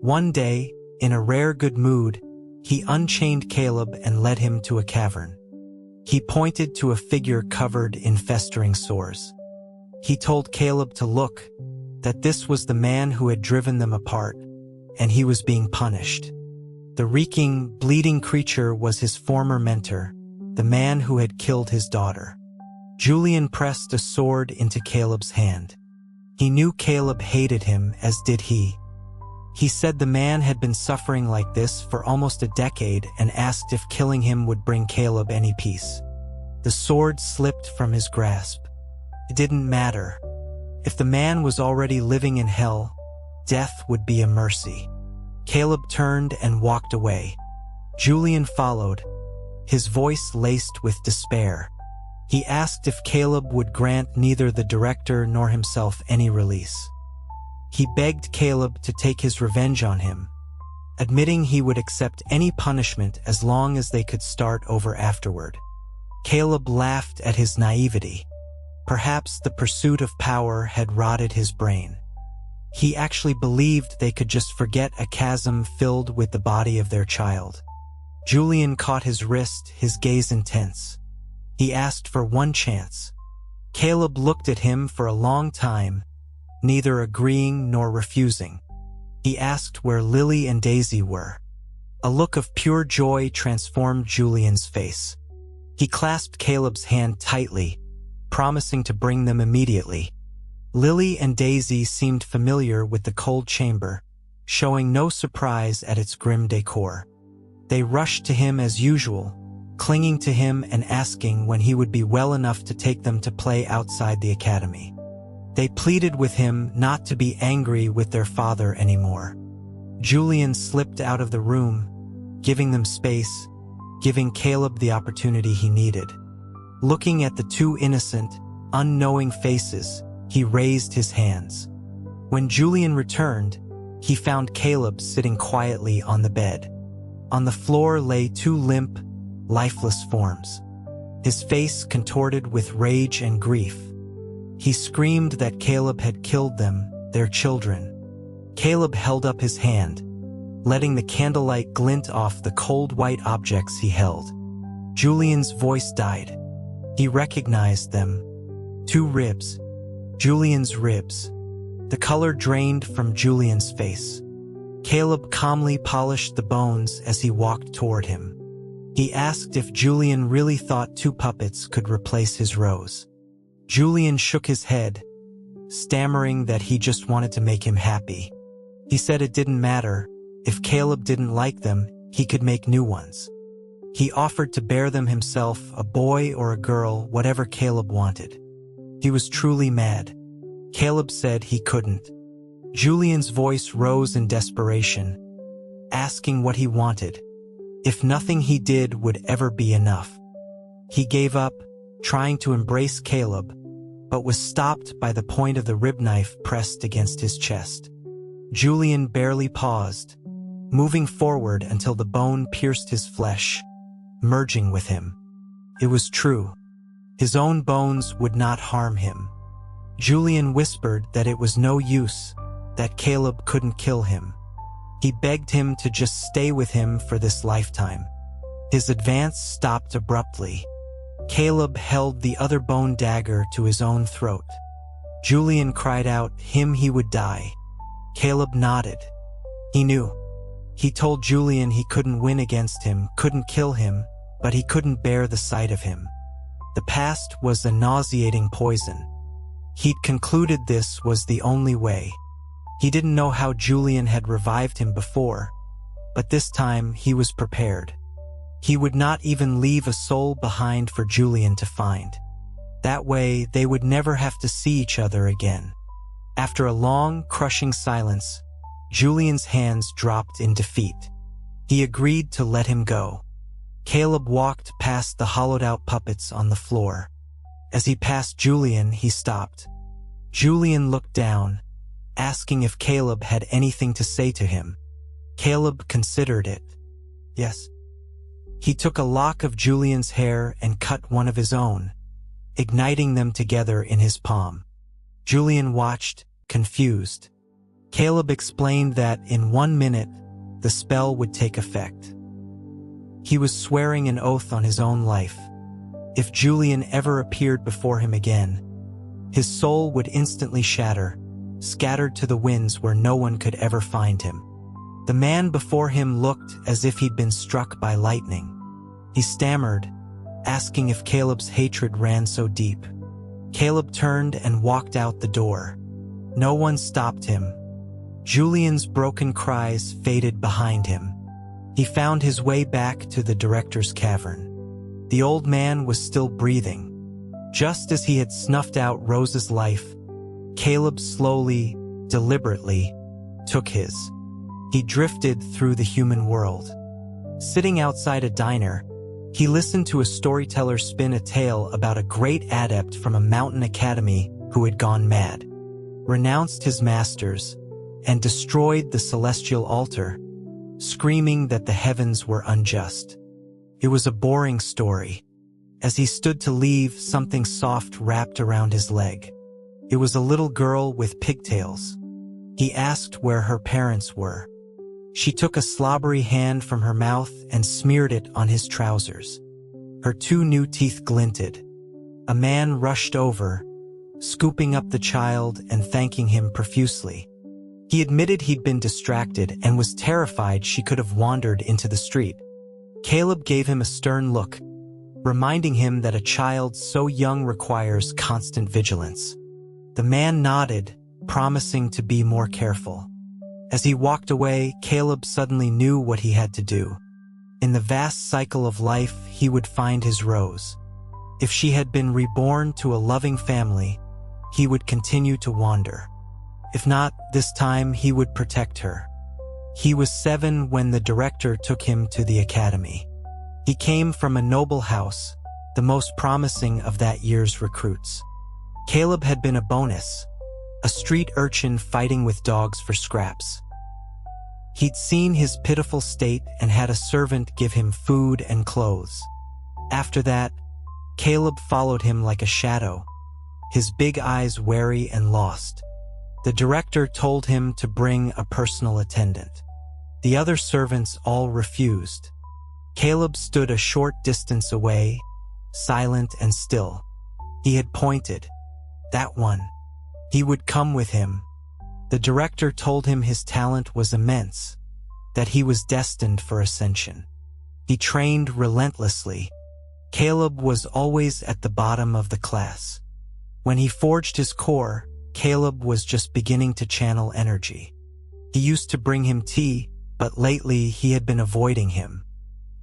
One day, in a rare good mood, he unchained Caleb and led him to a cavern. He pointed to a figure covered in festering sores. He told Caleb to look, that this was the man who had driven them apart, and he was being punished. The reeking, bleeding creature was his former mentor, the man who had killed his daughter. Julian pressed a sword into Caleb's hand. He knew Caleb hated him, as did he. He said the man had been suffering like this for almost a decade and asked if killing him would bring Caleb any peace. The sword slipped from his grasp. It didn't matter. If the man was already living in hell, death would be a mercy. Caleb turned and walked away. Julian followed, his voice laced with despair. He asked if Caleb would grant neither the director nor himself any release. He begged Caleb to take his revenge on him, admitting he would accept any punishment as long as they could start over afterward. Caleb laughed at his naivety. Perhaps the pursuit of power had rotted his brain. He actually believed they could just forget a chasm filled with the body of their child. Julian caught his wrist, his gaze intense. He asked for one chance. Caleb looked at him for a long time, neither agreeing nor refusing. He asked where Lily and Daisy were. A look of pure joy transformed Julian's face. He clasped Caleb's hand tightly, promising to bring them immediately. Lily and Daisy seemed familiar with the cold chamber, showing no surprise at its grim decor. They rushed to him as usual, clinging to him and asking when he would be well enough to take them to play outside the academy. They pleaded with him not to be angry with their father anymore. Julian slipped out of the room, giving them space, giving Caleb the opportunity he needed. Looking at the two innocent, unknowing faces, he raised his hands. When Julian returned, he found Caleb sitting quietly on the bed. On the floor lay two limp, lifeless forms, his face contorted with rage and grief. He screamed that Caleb had killed them, their children. Caleb held up his hand, letting the candlelight glint off the cold white objects he held. Julian's voice died. He recognized them. Two ribs. Julian's ribs. The color drained from Julian's face. Caleb calmly polished the bones as he walked toward him. He asked if Julian really thought two puppets could replace his Rose. Julian shook his head, stammering that he just wanted to make him happy. He said it didn't matter. If Caleb didn't like them, he could make new ones. He offered to bear them himself, a boy or a girl, whatever Caleb wanted. He was truly mad. Caleb said he couldn't. Julian's voice rose in desperation, asking what he wanted, if nothing he did would ever be enough. He gave up, trying to embrace Caleb, but was stopped by the point of the rib knife pressed against his chest. Julian barely paused, moving forward until the bone pierced his flesh, merging with him. It was true. His own bones would not harm him. Julian whispered that it was no use, that Caleb couldn't kill him. He begged him to just stay with him for this lifetime. His advance stopped abruptly. Caleb held the other bone dagger to his own throat. Julian cried out, he would die. Caleb nodded. He knew. He told Julian he couldn't win against him, couldn't kill him, but he couldn't bear the sight of him. The past was a nauseating poison. He'd concluded this was the only way. He didn't know how Julian had revived him before, but this time he was prepared. He would not even leave a soul behind for Julian to find. That way, they would never have to see each other again. After a long, crushing silence, Julian's hands dropped in defeat. He agreed to let him go. Caleb walked past the hollowed-out puppets on the floor. As he passed Julian, he stopped. Julian looked down, asking if Caleb had anything to say to him. Caleb considered it. Yes. He took a lock of Julian's hair and cut one of his own, igniting them together in his palm. Julian watched, confused. Caleb explained that in 1 minute, the spell would take effect. He was swearing an oath on his own life. If Julian ever appeared before him again, his soul would instantly shatter, scattered to the winds where no one could ever find him. The man before him looked as if he'd been struck by lightning. He stammered, asking if Caleb's hatred ran so deep. Caleb turned and walked out the door. No one stopped him. Julian's broken cries faded behind him. He found his way back to the director's cavern. The old man was still breathing. Just as he had snuffed out Rose's life, Caleb slowly, deliberately, took his. He drifted through the human world. Sitting outside a diner, he listened to a storyteller spin a tale about a great adept from a mountain academy who had gone mad, renounced his masters, and destroyed the celestial altar, screaming that the heavens were unjust. It was a boring story. As he stood to leave, something soft wrapped around his leg. It was a little girl with pigtails. He asked where her parents were. She took a slobbery hand from her mouth and smeared it on his trousers. Her 2 new teeth glinted. A man rushed over, scooping up the child and thanking him profusely. He admitted he'd been distracted and was terrified she could have wandered into the street. Caleb gave him a stern look, reminding him that a child so young requires constant vigilance. The man nodded, promising to be more careful. As he walked away, Caleb suddenly knew what he had to do. In the vast cycle of life, he would find his Rose. If she had been reborn to a loving family, he would continue to wander. If not, this time he would protect her. He was 7 when the director took him to the academy. He came from a noble house, the most promising of that year's recruits. Caleb had been a bonus, a street urchin fighting with dogs for scraps. He'd seen his pitiful state and had a servant give him food and clothes. After that, Caleb followed him like a shadow, his big eyes wary and lost. The director told him to bring a personal attendant. The other servants all refused. Caleb stood a short distance away, silent and still. He had pointed. That one. He would come with him. The director told him his talent was immense, that he was destined for ascension. He trained relentlessly. Caleb was always at the bottom of the class. When he forged his core, Caleb was just beginning to channel energy. He used to bring him tea, but lately he had been avoiding him.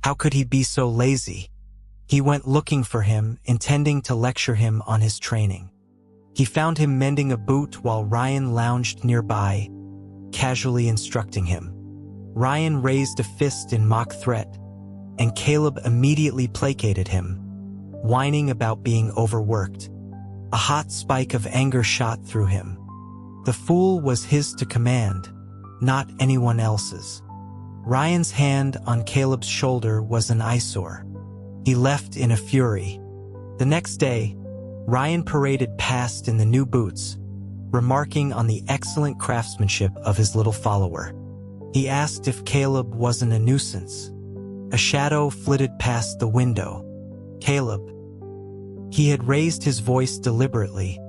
How could he be so lazy? He went looking for him, intending to lecture him on his training. He found him mending a boot while Ryan lounged nearby, casually instructing him. Ryan raised a fist in mock threat, and Caleb immediately placated him, whining about being overworked. A hot spike of anger shot through him. The fool was his to command, not anyone else's. Ryan's hand on Caleb's shoulder was an eyesore. He left in a fury. The next day, Ryan paraded past in the new boots, remarking on the excellent craftsmanship of his little follower. He asked if Caleb wasn't a nuisance. A shadow flitted past the window. Caleb. He had raised his voice deliberately,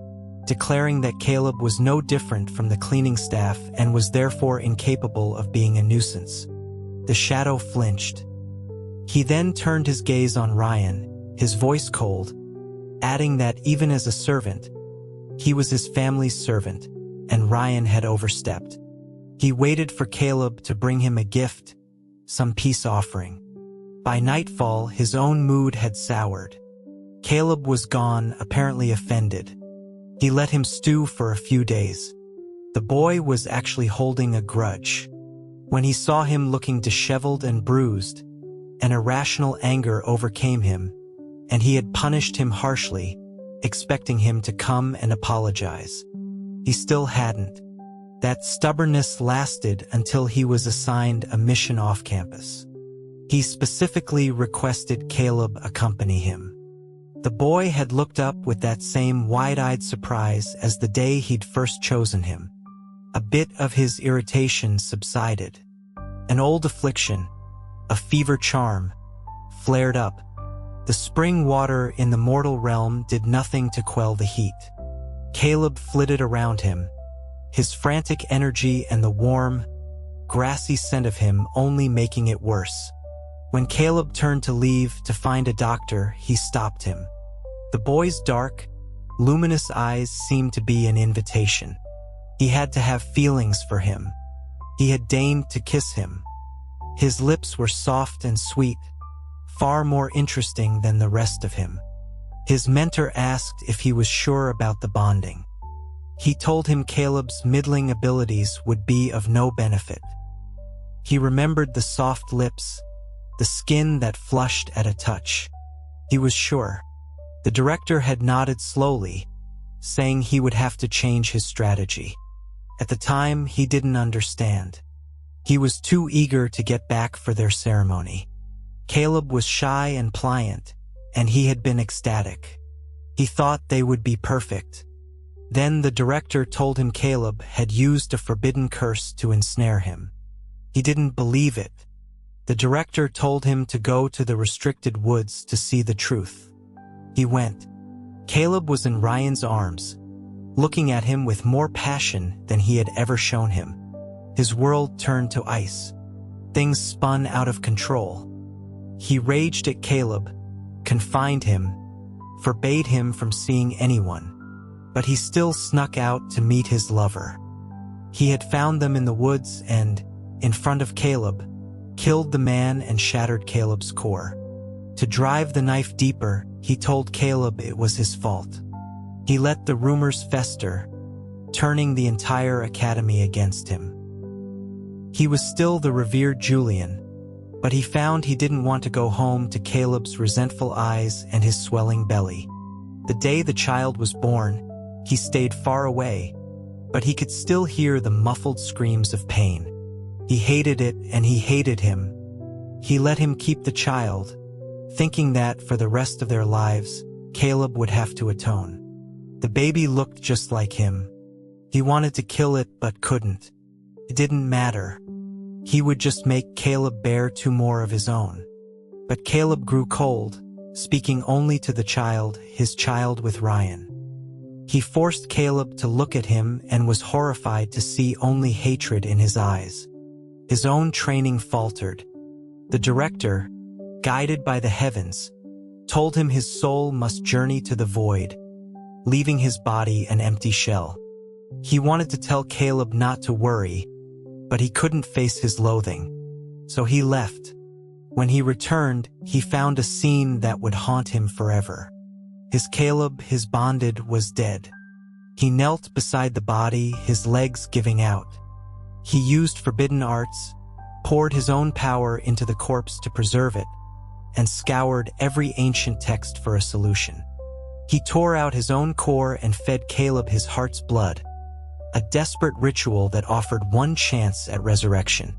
declaring that Caleb was no different from the cleaning staff and was therefore incapable of being a nuisance. The shadow flinched. He then turned his gaze on Ryan, his voice cold, adding that even as a servant, he was his family's servant, and Ryan had overstepped. He waited for Caleb to bring him a gift, some peace offering. By nightfall, his own mood had soured. Caleb was gone, apparently offended. He let him stew for a few days. The boy was actually holding a grudge. When he saw him looking disheveled and bruised, an irrational anger overcame him, and he had punished him harshly, expecting him to come and apologize. He still hadn't. That stubbornness lasted until he was assigned a mission off campus. He specifically requested Caleb accompany him. The boy had looked up with that same wide-eyed surprise as the day he'd first chosen him. A bit of his irritation subsided. An old affliction, a fever charm, flared up. The spring water in the mortal realm did nothing to quell the heat. Caleb flitted around him, his frantic energy and the warm, grassy scent of him only making it worse. When Caleb turned to leave to find a doctor, he stopped him. The boy's dark, luminous eyes seemed to be an invitation. He had to have feelings for him. He had deigned to kiss him. His lips were soft and sweet, far more interesting than the rest of him. His mentor asked if he was sure about the bonding. He told him Caleb's middling abilities would be of no benefit. He remembered the soft lips, the skin that flushed at a touch. He was sure. The director had nodded slowly, saying he would have to change his strategy. At the time, he didn't understand. He was too eager to get back for their ceremony. Caleb was shy and pliant, and he had been ecstatic. He thought they would be perfect. Then the director told him Caleb had used a forbidden curse to ensnare him. He didn't believe it. The director told him to go to the restricted woods to see the truth. He went. Caleb was in Ryan's arms, looking at him with more passion than he had ever shown him. His world turned to ice. Things spun out of control. He raged at Caleb, confined him, forbade him from seeing anyone. But he still snuck out to meet his lover. He had found them in the woods and, in front of Caleb, killed the man and shattered Caleb's core. To drive the knife deeper, he told Caleb it was his fault. He let the rumors fester, turning the entire academy against him. He was still the revered Julian, But he found he didn't want to go home to Caleb's resentful eyes and his swelling belly. The day the child was born, he stayed far away, but he could still hear the muffled screams of pain. He hated it and he hated him. He let him keep the child, thinking that for the rest of their lives, Caleb would have to atone. The baby looked just like him. He wanted to kill it but couldn't. It didn't matter. He would just make Caleb bear 2 more of his own. But Caleb grew cold, speaking only to the child, his child with Ryan. He forced Caleb to look at him and was horrified to see only hatred in his eyes. His own training faltered. The director, guided by the heavens, told him his soul must journey to the void, leaving his body an empty shell. He wanted to tell Caleb not to worry, but he couldn't face his loathing. So he left. When he returned, he found a scene that would haunt him forever. His Caleb, his bonded, was dead. He knelt beside the body, his legs giving out. He used forbidden arts, poured his own power into the corpse to preserve it, and scoured every ancient text for a solution. He tore out his own core and fed Caleb his heart's blood, a desperate ritual that offered one chance at resurrection.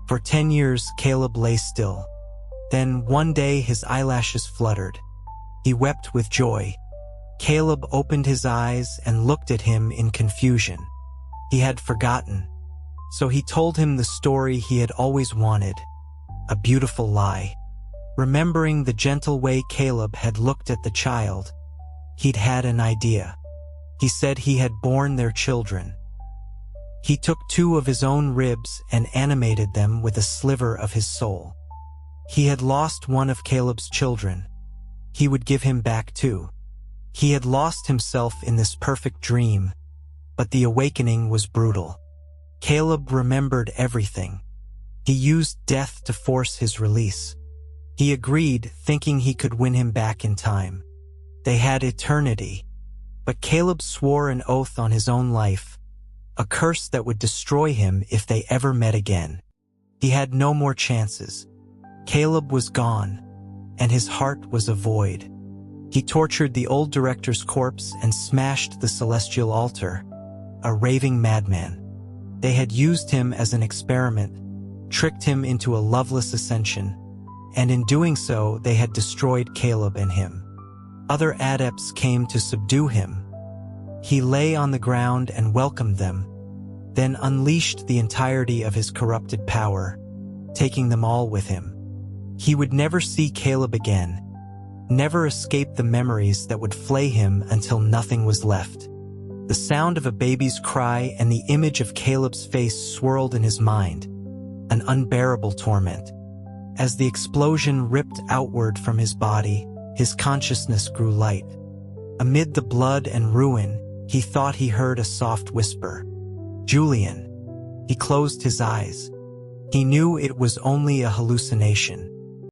For 10 years, Caleb lay still. Then, one day, his eyelashes fluttered. He wept with joy. Caleb opened his eyes and looked at him in confusion. He had forgotten. So he told him the story he had always wanted, a beautiful lie. Remembering the gentle way Caleb had looked at the child, he'd had an idea. He said he had borne their children. He took 2 of his own ribs and animated them with a sliver of his soul. He had lost one of Caleb's children. He would give him back too. He had lost himself in this perfect dream, but the awakening was brutal. Caleb remembered everything. He used death to force his release. He agreed, thinking he could win him back in time. They had eternity. But Caleb swore an oath on his own life, a curse that would destroy him if they ever met again. He had no more chances. Caleb was gone, and his heart was a void. He tortured the old director's corpse and smashed the celestial altar, a raving madman. They had used him as an experiment, tricked him into a loveless ascension, and in doing so, they had destroyed Caleb and him. Other adepts came to subdue him. He lay on the ground and welcomed them, then unleashed the entirety of his corrupted power, taking them all with him. He would never see Caleb again, never escape the memories that would flay him until nothing was left. The sound of a baby's cry and the image of Caleb's face swirled in his mind, an unbearable torment. As the explosion ripped outward from his body, his consciousness grew light. Amid the blood and ruin, he thought he heard a soft whisper. "Julian." He closed his eyes. He knew it was only a hallucination.